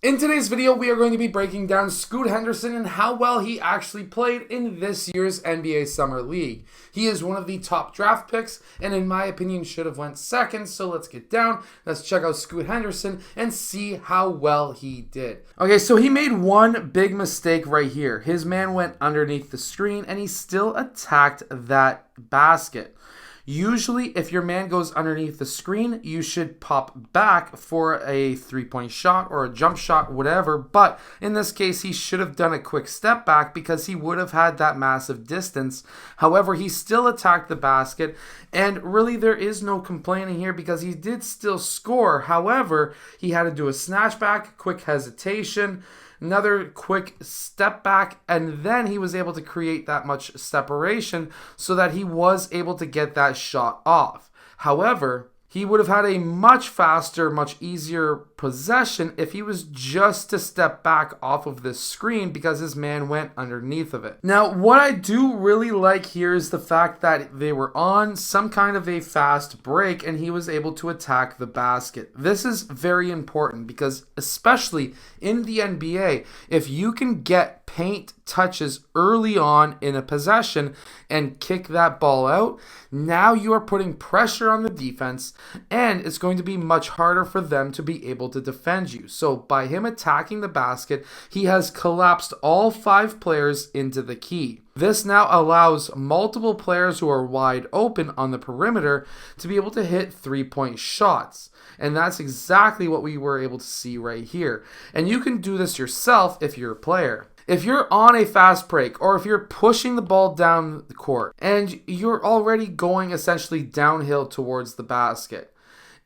In today's video, we are going to be breaking down Scoot Henderson and how well he actually played in this year's NBA Summer League. He is one of the top draft picks, and in my opinion, should have went second. So let's get down. Let's check out Scoot Henderson and see how well he did. Okay, so he made one big mistake right here. His man went underneath the screen, and he still attacked that basket. Usually, if your man goes underneath the screen, you should pop back for a three-point shot or a jump shot, whatever. But in this case, he should have done a quick step back because he would have had that massive distance. However, he still attacked the basket, and really there is no complaining here because he did still score. However, he had to do a snatch back, quick hesitation, another quick step back, and then he was able to create that much separation so that he was able to get that shot off. However, he would have had a much faster, much easier possession if he was just to step back off of this screen because his man went underneath of it. Now, what I do really like here is the fact that they were on some kind of a fast break and he was able to attack the basket. This is very important because especially in the NBA, if you can get paint touches early on in a possession and kick that ball out, now you are putting pressure on the defense and it's going to be much harder for them to be able to defend you. So by him attacking the basket, he has collapsed all 5 players into the key. This now allows multiple players who are wide open on the perimeter to be able to hit three-point shots. And that's exactly what we were able to see right here. And you can do this yourself if you're a player. If you're on a fast break or if you're pushing the ball down the court and you're already going essentially downhill towards the basket,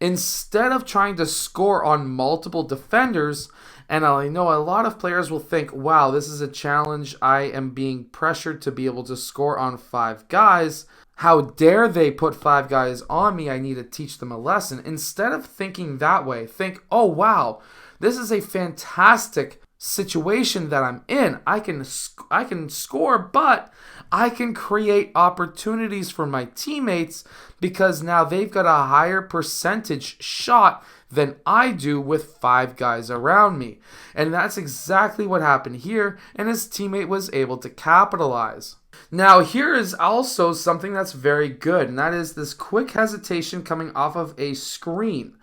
instead of trying to score on multiple defenders, and I know a lot of players will think, wow, this is a challenge. I am being pressured to be able to score on 5 guys. How dare they put 5 guys on me? I need to teach them a lesson. Instead of thinking that way, think, oh, wow, this is a fantastic situation that I'm in. I can score, but I can create opportunities for my teammates because now they've got a higher percentage shot than I do with 5 guys around me. And that's exactly what happened here, and his teammate was able to capitalize. Now, here is also something that's very good, and that is this quick hesitation coming off of a screen.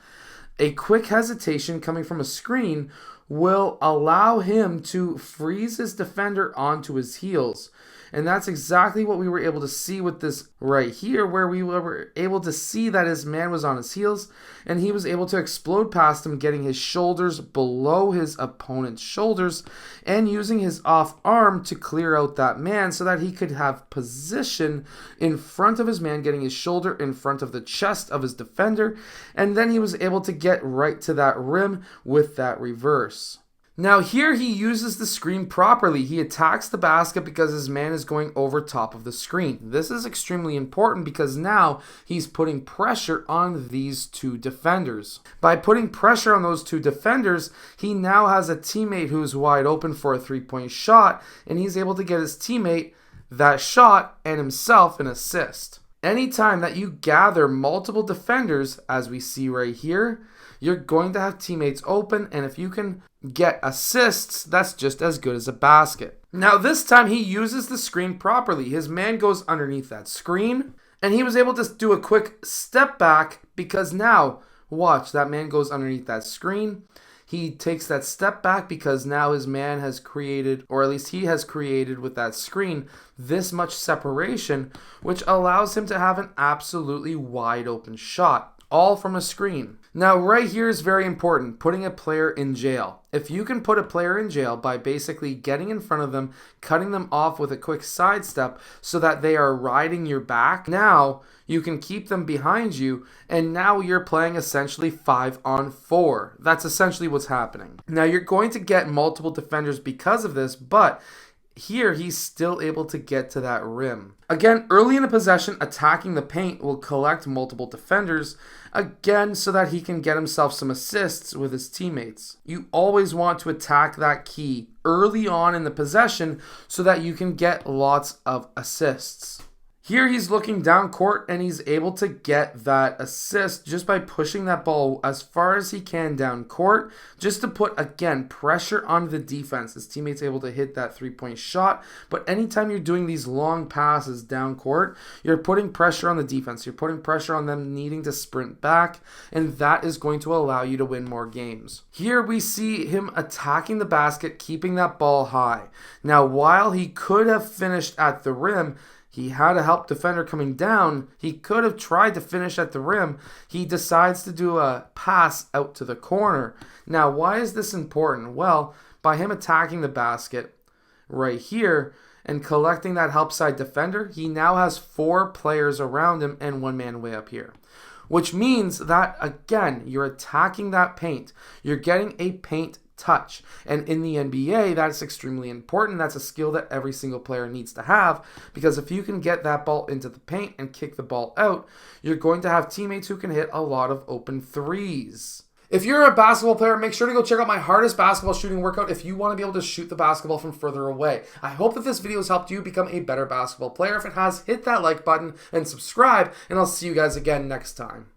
A quick hesitation coming from a screen will allow him to freeze his defender onto his heels. And that's exactly what we were able to see with this right here, where we were able to see that his man was on his heels and he was able to explode past him, getting his shoulders below his opponent's shoulders and using his off arm to clear out that man so that he could have position in front of his man, getting his shoulder in front of the chest of his defender. And then he was able to get right to that rim with that reverse. Now here he uses the screen properly. He attacks the basket because his man is going over top of the screen. This is extremely important because now he's putting pressure on these 2 defenders. By putting pressure on those 2 defenders, he now has a teammate who's wide open for a three-point shot, and he's able to get his teammate that shot and himself an assist. Anytime that you gather multiple defenders, as we see right here, you're going to have teammates open, and if you can get assists, that's just as good as a basket. Now this time he uses the screen properly. His man goes underneath that screen, and he was able to do a quick step back because now, watch, that man goes underneath that screen. He takes that step back because now his man has created, or at least he has created with that screen, this much separation, which allows him to have an absolutely wide open shot, all from a screen. Now right here is very important, putting a player in jail. If you can put a player in jail by basically getting in front of them, cutting them off with a quick sidestep so that they are riding your back, now you can keep them behind you, and now you're playing essentially 5-on-4. That's essentially what's happening. Now you're going to get multiple defenders because of this, but here he's still able to get to that rim. Again, early in the possession, attacking the paint will collect multiple defenders, again, so that he can get himself some assists with his teammates. You always want to attack that key early on in the possession so that you can get lots of assists. Here he's looking down court and he's able to get that assist just by pushing that ball as far as he can down court, just to put, again, pressure on the defense. His teammate's able to hit that three-point shot, but anytime you're doing these long passes down court, you're putting pressure on the defense. You're putting pressure on them needing to sprint back, and that is going to allow you to win more games. Here we see him attacking the basket, keeping that ball high. Now, while he could have finished at the rim, he had a help defender coming down. He could have tried to finish at the rim. He decides to do a pass out to the corner. Now, why is this important? Well, by him attacking the basket right here and collecting that help side defender, he now has 4 players around him and 1 man way up here. Which means that, again, you're attacking that paint. You're getting a paint touch. And in the NBA, that's extremely important. That's a skill that every single player needs to have, because if you can get that ball into the paint and kick the ball out, you're going to have teammates who can hit a lot of open threes. If you're a basketball player, make sure to go check out my hardest basketball shooting workout if you want to be able to shoot the basketball from further away. I hope that this video has helped you become a better basketball player. If it has, hit that like button and subscribe, and I'll see you guys again next time.